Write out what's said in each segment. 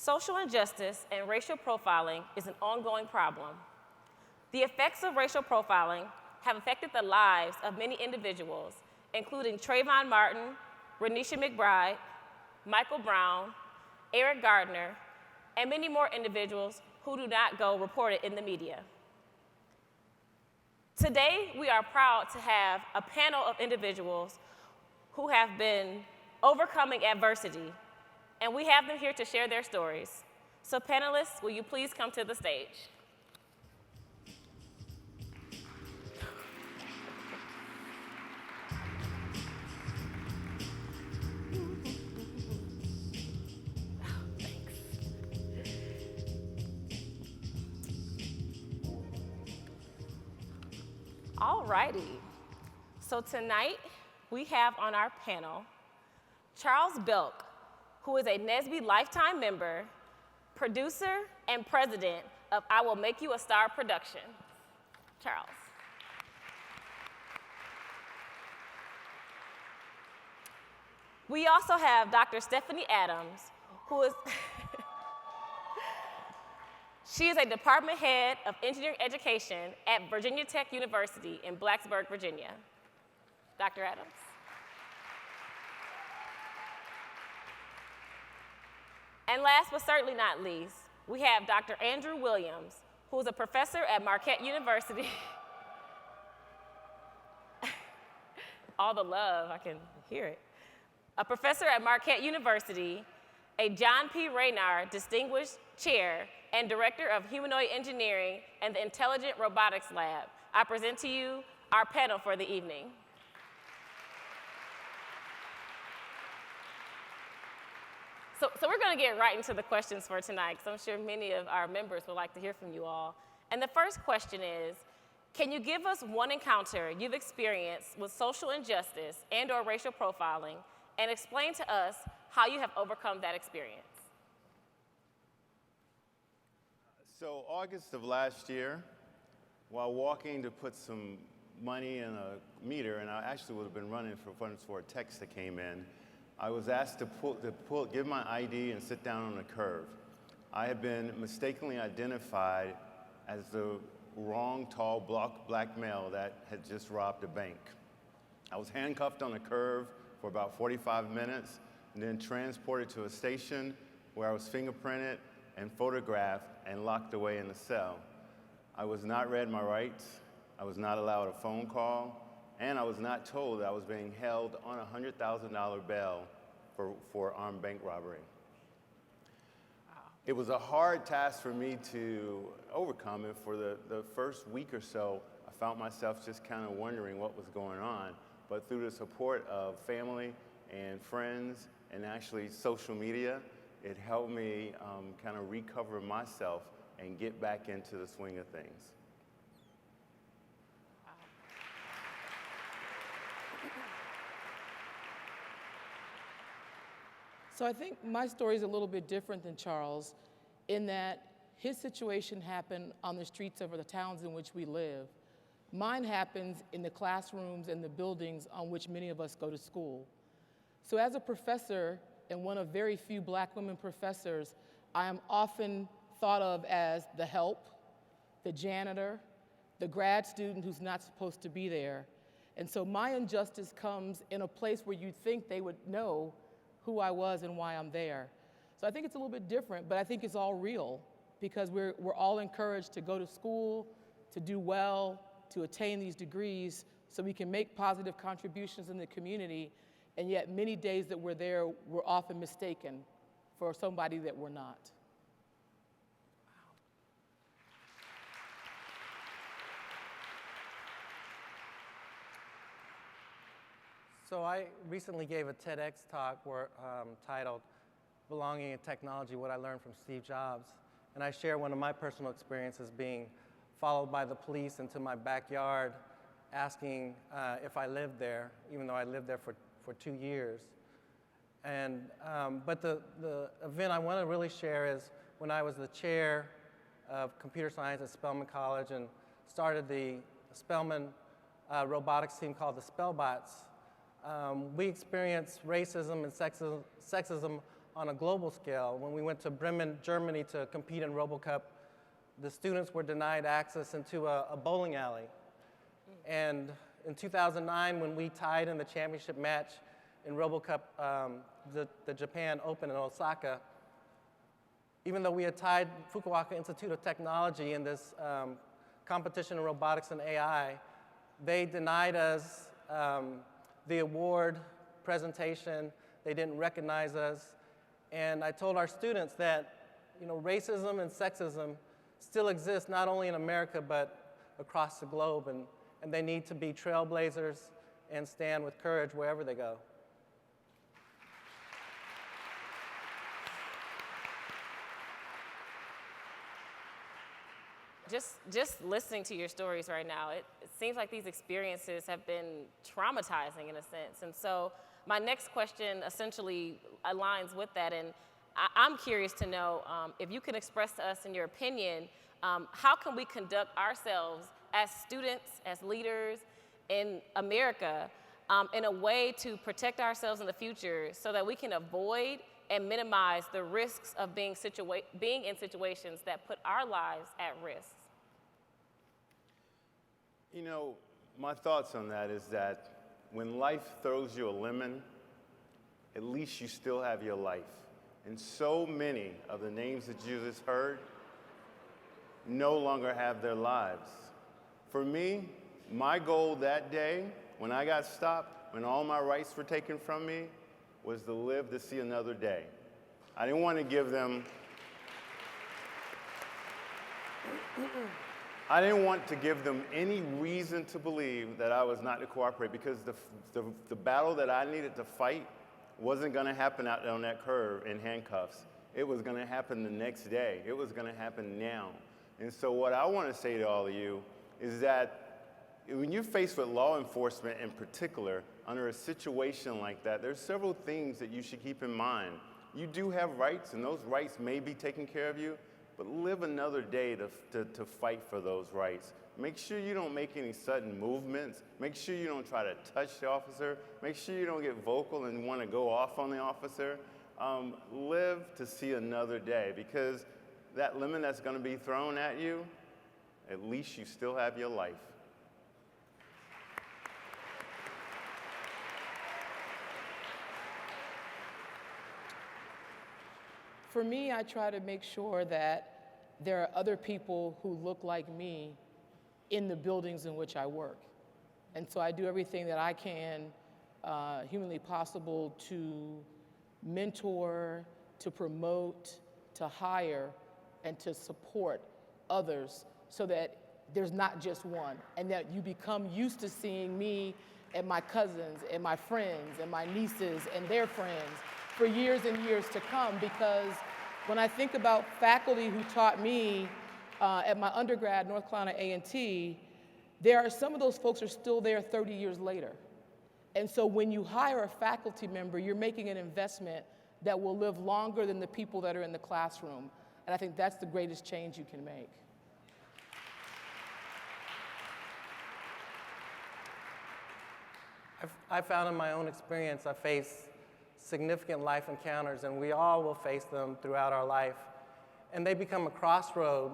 Social injustice and racial profiling is an ongoing problem. The effects of racial profiling have affected the lives of many individuals, including Trayvon Martin, Renisha McBride, Michael Brown, Eric Gardner, and many more individuals who do not go reported in the media. Today, we are proud to have a panel of individuals who have been overcoming adversity, and we have them here to share their stories. So panelists, will you please come to the stage? All righty. So tonight, we have on our panel Charles Belk, who is a NSBE lifetime member, producer, and president of I Will Make You a Star production. Charles. We also have Dr. Stephanie Adams, who is she is a department head of engineering education at Virginia Tech University in Blacksburg, Virginia. Dr. Adams. And last but certainly not least, we have Dr. Andrew Williams, who is a professor at Marquette University. All the love, I can hear it. A professor at Marquette University, a John P. Raynard Distinguished Chair and Director of Humanoid Engineering and the Intelligent Robotics Lab. I present to you our panel for the evening. So we're going to get right into the questions for tonight, because I'm sure many of our members would like to hear from you all. And the first question is, can you give us one encounter you've experienced with social injustice and/or racial profiling, and explain to us how you have overcome that experience? So August of last year, while walking to put some money in a meter, and I actually would have been running for a text that came in, I was asked to give my ID and sit down on a curve. I had been mistakenly identified as the wrong tall black male that had just robbed a bank. I was handcuffed on a curve for about 45 minutes and then transported to a station where I was fingerprinted and photographed and locked away in a cell. I was not read my rights, I was not allowed a phone call, and I was not told that I was being held on a $100,000 bail for armed bank robbery. It was a hard task for me to overcome, and for the first week or so, I found myself just kind of wondering what was going on. But through the support of family and friends and actually social media, it helped me kind of recover myself and get back into the swing of things. So I think my story is a little bit different than Charles, in that his situation happened on the streets of the towns in which we live. Mine happens in the classrooms and the buildings on which many of us go to school. So as a professor, and one of very few black women professors, I am often thought of as the help, the janitor, the grad student who's not supposed to be there. And so my injustice comes in a place where you'd think they would know who I was and why I'm there. So I think it's a little bit different, but I think it's all real, because we're all encouraged to go to school, to do well, to attain these degrees so we can make positive contributions in the community, and yet many days that we're there, we're often mistaken for somebody that we're not. So I recently gave a TEDx talk titled Belonging in Technology, What I Learned from Steve Jobs. And I share one of my personal experiences being followed by the police into my backyard asking if I lived there, even though I lived there for 2 years. And, but the event I want to really share is when I was the chair of computer science at Spelman College and started the Spelman robotics team called the Spellbots. We experienced racism and sexism on a global scale. When we went to Bremen, Germany to compete in RoboCup, the students were denied access into a bowling alley. And in 2009, when we tied in the championship match in RoboCup, the Japan Open in Osaka, even though we had tied Fukuoka Institute of Technology in this competition in robotics and AI, they denied us the award presentation. They didn't recognize us. And I told our students that, racism and sexism still exist not only in America but across the globe, and they need to be trailblazers and stand with courage wherever they go. Just listening to your stories right now, it seems like these experiences have been traumatizing in a sense. And so my next question essentially aligns with that. And I'm curious to know if you can express to us, in your opinion, how can we conduct ourselves as students, as leaders in America, in a way to protect ourselves in the future so that we can avoid and minimize the risks of being in situations that put our lives at risk? My thoughts on that is that when life throws you a lemon, at least you still have your life. And so many of the names that you just heard no longer have their lives. For me, my goal that day, when I got stopped, when all my rights were taken from me, was to live to see another day. I didn't want to give them any reason to believe that I was not to cooperate, because the battle that I needed to fight wasn't going to happen out on that curve in handcuffs. It was going to happen the next day. It was going to happen now. And so what I want to say to all of you is that when you're faced with law enforcement in particular, under a situation like that, there's several things that you should keep in mind. You do have rights, and those rights may be taken care of you, but live another day to fight for those rights. Make sure you don't make any sudden movements. Make sure you don't try to touch the officer. Make sure you don't get vocal and want to go off on the officer. Live to see another day, because that lemon that's going to be thrown at you, at least you still have your life. For me, I try to make sure that there are other people who look like me in the buildings in which I work. And so I do everything that I can, humanly possible, to mentor, to promote, to hire, and to support others so that there's not just one, and that you become used to seeing me and my cousins and my friends and my nieces and their friends for years and years to come. Because when I think about faculty who taught me at my undergrad, North Carolina A&T, there are some of those folks are still there 30 years later. And so when you hire a faculty member, you're making an investment that will live longer than the people that are in the classroom. And I think that's the greatest change you can make. I found in my own experience, I face significant life encounters, and we all will face them throughout our life. And they become a crossroad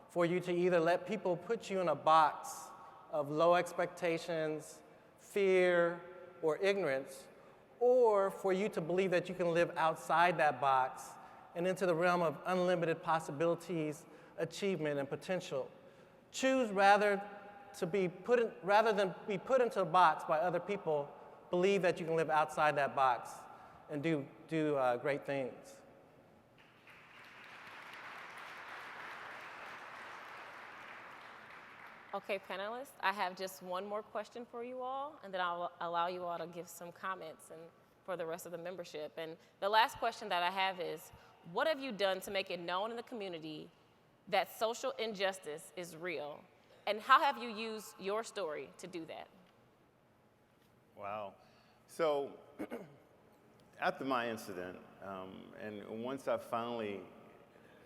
for you to either let people put you in a box of low expectations, fear, or ignorance, or for you to believe that you can live outside that box and into the realm of unlimited possibilities, achievement, and potential. Choose rather than be put into a box by other people. Believe that you can live outside that box and do great things. Okay, panelists, I have just one more question for you all, and then I'll allow you all to give some comments and for the rest of the membership. And the last question that I have is, what have you done to make it known in the community that social injustice is real? And how have you used your story to do that? Wow. So after my incident, and once I finally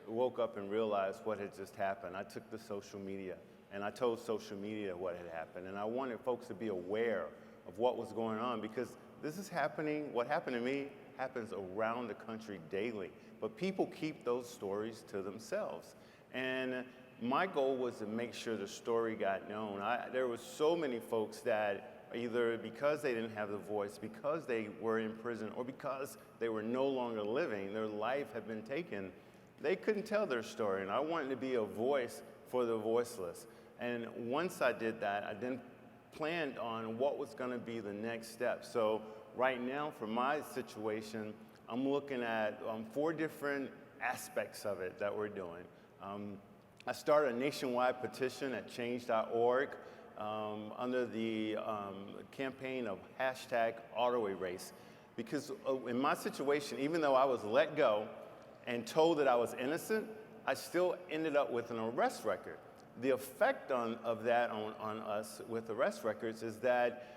woke up and realized what had just happened, I took to social media and I told social media what had happened. And I wanted folks to be aware of what was going on, because this is happening, what happened to me happens around the country daily. But people keep those stories to themselves. And my goal was to make sure the story got known. There were so many folks that either because they didn't have the voice, because they were in prison, or because they were no longer living, their life had been taken, they couldn't tell their story. And I wanted to be a voice for the voiceless. And once I did that, I then planned on what was going to be the next step. So right now, for my situation, I'm looking at 4 different aspects of it that we're doing. I started a nationwide petition at change.org under the campaign of #AutoErase. Because in my situation, even though I was let go and told that I was innocent, I still ended up with an arrest record. The effect of that on us with arrest records is that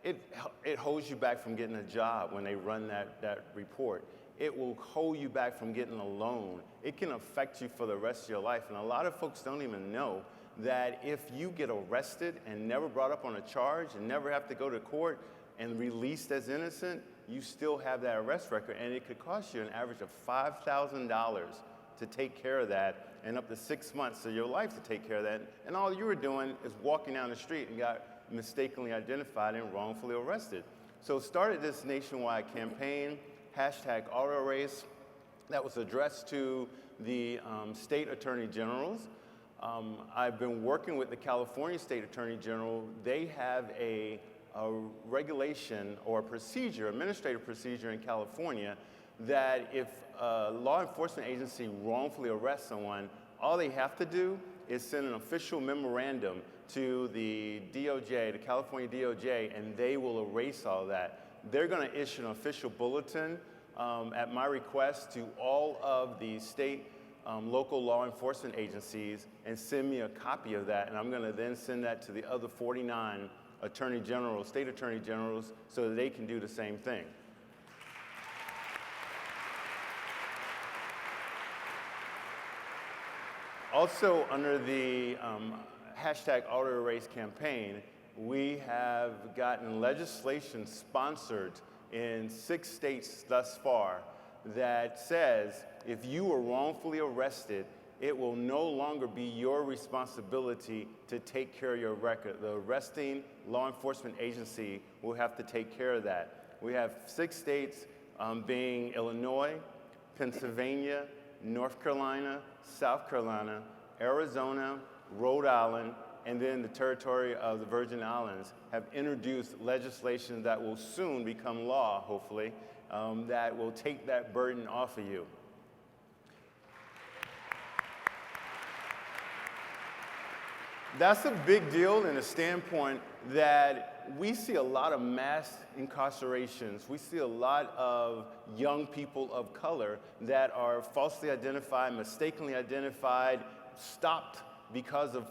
it holds you back from getting a job when they run that report. It will hold you back from getting a loan. It can affect you for the rest of your life. And a lot of folks don't even know that if you get arrested and never brought up on a charge and never have to go to court and released as innocent, you still have that arrest record. And it could cost you an average of $5,000 to take care of that, and up to 6 months of your life to take care of that. And all you were doing is walking down the street and got mistakenly identified and wrongfully arrested. So started this nationwide campaign, #AutoErase, that was addressed to the state attorney generals. I've been working with the California State Attorney General. They have a regulation or a procedure, administrative procedure in California, that if a law enforcement agency wrongfully arrests someone, all they have to do is send an official memorandum to the DOJ, the California DOJ, and they will erase all that. They're going to issue an official bulletin at my request to all of the state local law enforcement agencies and send me a copy of that, and I'm going to then send that to the other 49 attorney generals, state attorney generals, so that they can do the same thing. Also, under the #AutoErase campaign, we have gotten legislation sponsored in 6 states thus far that says if you were wrongfully arrested, it will no longer be your responsibility to take care of your record. The arresting law enforcement agency will have to take care of that. We have 6 states being Illinois, Pennsylvania, North Carolina, South Carolina, Arizona, Rhode Island, and then the territory of the Virgin Islands have introduced legislation that will soon become law, hopefully, that will take that burden off of you. That's a big deal in the standpoint that we see a lot of mass incarcerations. We see a lot of young people of color that are falsely identified, mistakenly identified, stopped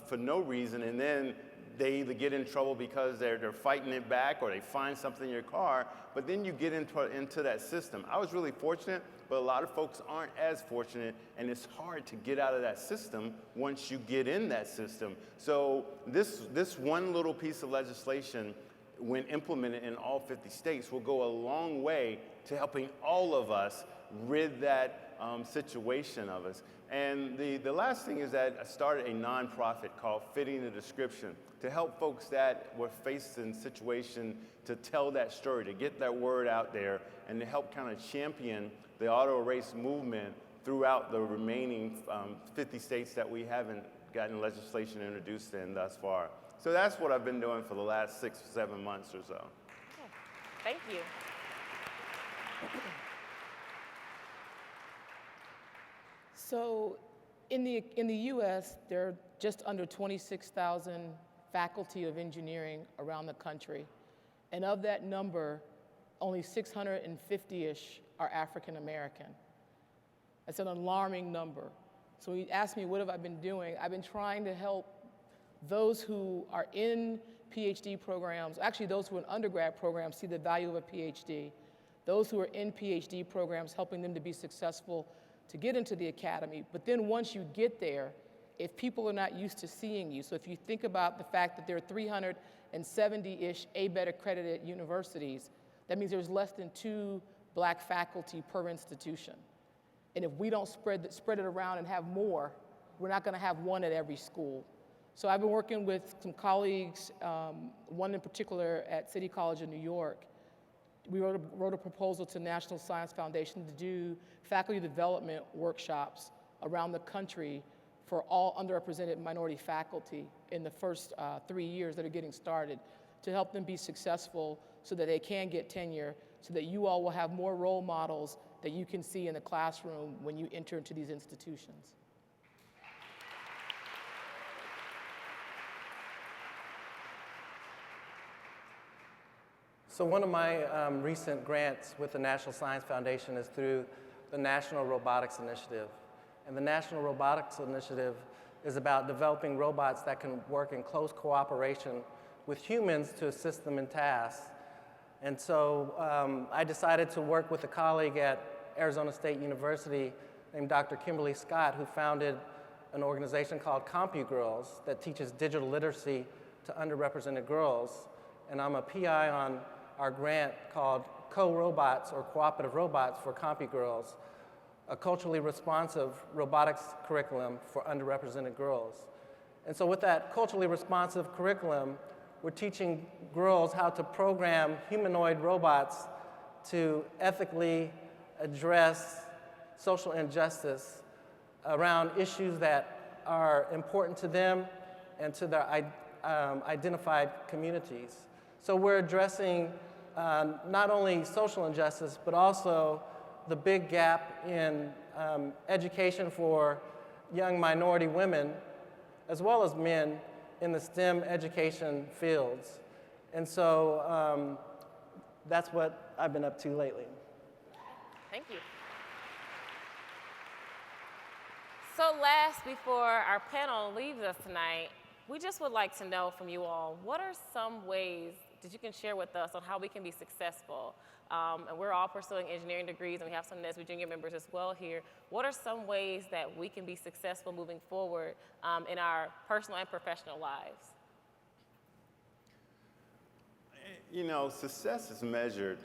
for no reason, and then they either get in trouble because they're fighting it back or they find something in your car, but then you get into that system. I was really fortunate, but a lot of folks aren't as fortunate, and it's hard to get out of that system once you get in that system. So this one little piece of legislation, when implemented in all 50 states, will go a long way to helping all of us rid that situation of us. And the last thing is that I started a nonprofit called Fitting the Description to help folks that were faced in situation to tell that story, to get that word out there, and to help kind of champion the auto erase movement throughout the remaining 50 states that we haven't gotten legislation introduced in thus far. So that's what I've been doing for the last 6 or 7 months or so. Okay. Thank you. So in the U.S., there are just under 26,000 faculty of engineering around the country. And of that number, only 650-ish are African American. That's an alarming number. So when you ask me what have I been doing, I've been trying to help those who are in PhD programs, actually those who are in undergrad programs see the value of a PhD. Those who are in PhD programs, helping them to be successful to get into the academy. But then once you get there, if people are not used to seeing you, so if you think about the fact that there are 370-ish A-BET accredited universities, that means there's less than 2 black faculty per institution. And if we don't spread it around and have more, we're not going to have one at every school. So I've been working with some colleagues, one in particular at City College in New York. We wrote a proposal to National Science Foundation to do faculty development workshops around the country for all underrepresented minority faculty in the first 3 years that are getting started, to help them be successful so that they can get tenure, so that you all will have more role models that you can see in the classroom when you enter into these institutions. So one of my recent grants with the National Science Foundation is through the National Robotics Initiative. And the National Robotics Initiative is about developing robots that can work in close cooperation with humans to assist them in tasks. And so I decided to work with a colleague at Arizona State University named Dr. Kimberly Scott, who founded an organization called CompuGirls that teaches digital literacy to underrepresented girls. And I'm a PI on our grant called Co-Robots, or Cooperative Robots for CompuGirls, a culturally responsive robotics curriculum for underrepresented girls. And so with that culturally responsive curriculum, we're teaching girls how to program humanoid robots to ethically address social injustice around issues that are important to them and to their identified communities. So we're addressing not only social injustice, but also the big gap in education for young minority women, as well as men, in the STEM education fields. And so that's what I've been up to lately. Thank you. So last, before our panel leaves us tonight, we just would like to know from you all, what are some ways that you can share with us on how we can be successful? And we're all pursuing engineering degrees, and we have some NSBE junior members as well here. What are some ways that we can be successful moving forward in our personal and professional lives? You know, success is measured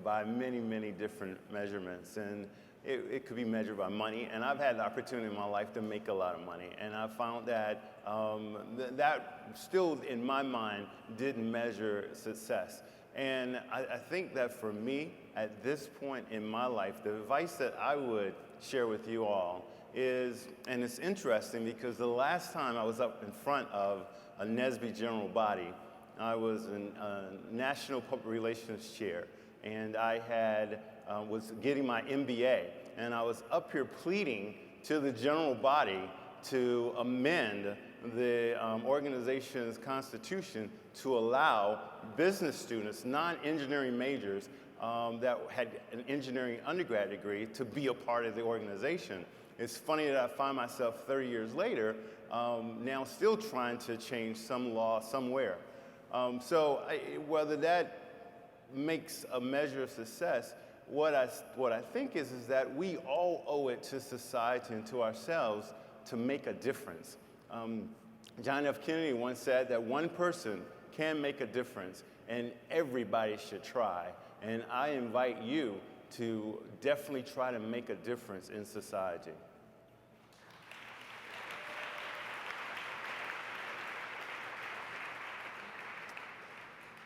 by many, many different measurements, and it could be measured by money. And I've had the opportunity in my life to make a lot of money, and I found that that still, in my mind, didn't measure success. And I think that for me, at this point in my life, the advice that I would share with you all is, and it's interesting because the last time I was up in front of a NSBE general body, I was in National Public Relations Chair, and I was getting my MBA, and I was up here pleading to the general body to amend the organization's constitution to allow business students, non-engineering majors that had an engineering undergrad degree to be a part of the organization. It's funny that I find myself 30 years later now still trying to change some law somewhere. So whether that makes a measure of success, what I think is that we all owe it to society and to ourselves to make a difference. John F. Kennedy once said that one person can make a difference, and everybody should try. And I invite you to definitely try to make a difference in society.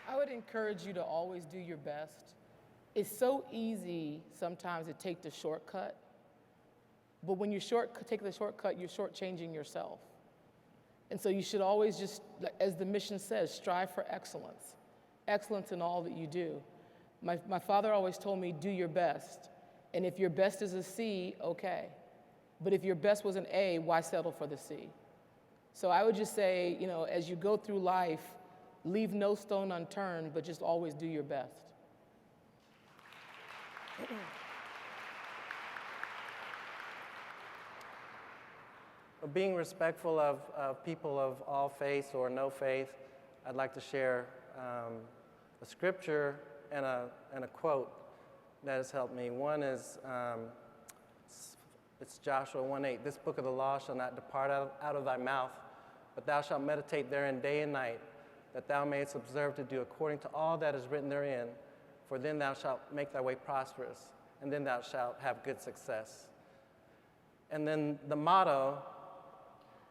I would encourage you to always do your best. It's so easy sometimes to take the shortcut, but when you take the shortcut, you're shortchanging yourself. And so you should always just, as the mission says, strive for excellence. Excellence in all that you do. My father always told me, do your best. And if your best is a C, okay. But if your best was an A, why settle for the C? So I would just say, you know, as you go through life, leave no stone unturned, but just always do your best. Being respectful of people of all faiths or no faith, I'd like to share a scripture and a quote that has helped me. One is, it's Joshua 1:8. This book of the law shall not depart out of thy mouth, but thou shalt meditate therein day and night, that thou mayest observe to do according to all that is written therein. for then thou shalt make thy way prosperous, and then thou shalt have good success. And then the motto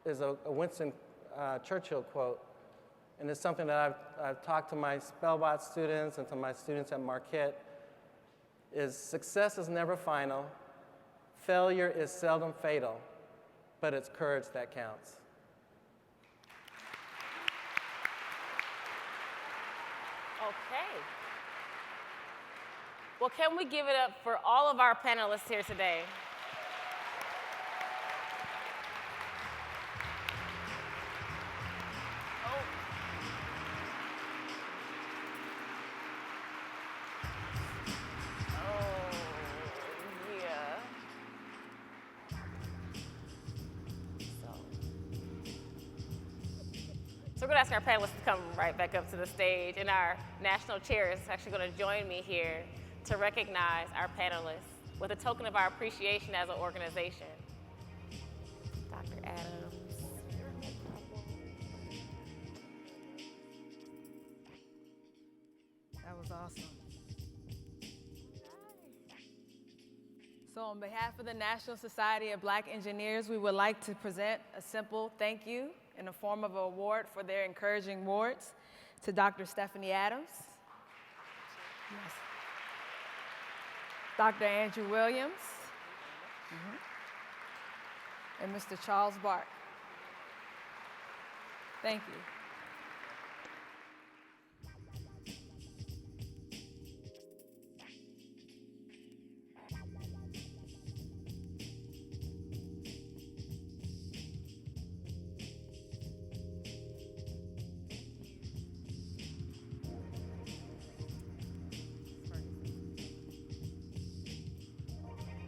is a Winston Churchill quote, and it's something that I've talked to my Spellbot students and to my students at Marquette, is success is never final, failure is seldom fatal, but it's courage that counts. Okay. Well, can we give it up for all of our panelists here today? So we're going to ask our panelists to come right back up to the stage, and our national chair is actually going to join me here to recognize our panelists with a token of our appreciation as an organization. Dr. Adams. That was awesome. So on behalf of the National Society of Black Engineers, we would like to present a simple thank you in the form of an award for their encouraging words to Dr. Stephanie Adams, yes. Dr. Andrew Williams, and Mr. Charles Bart. Thank you.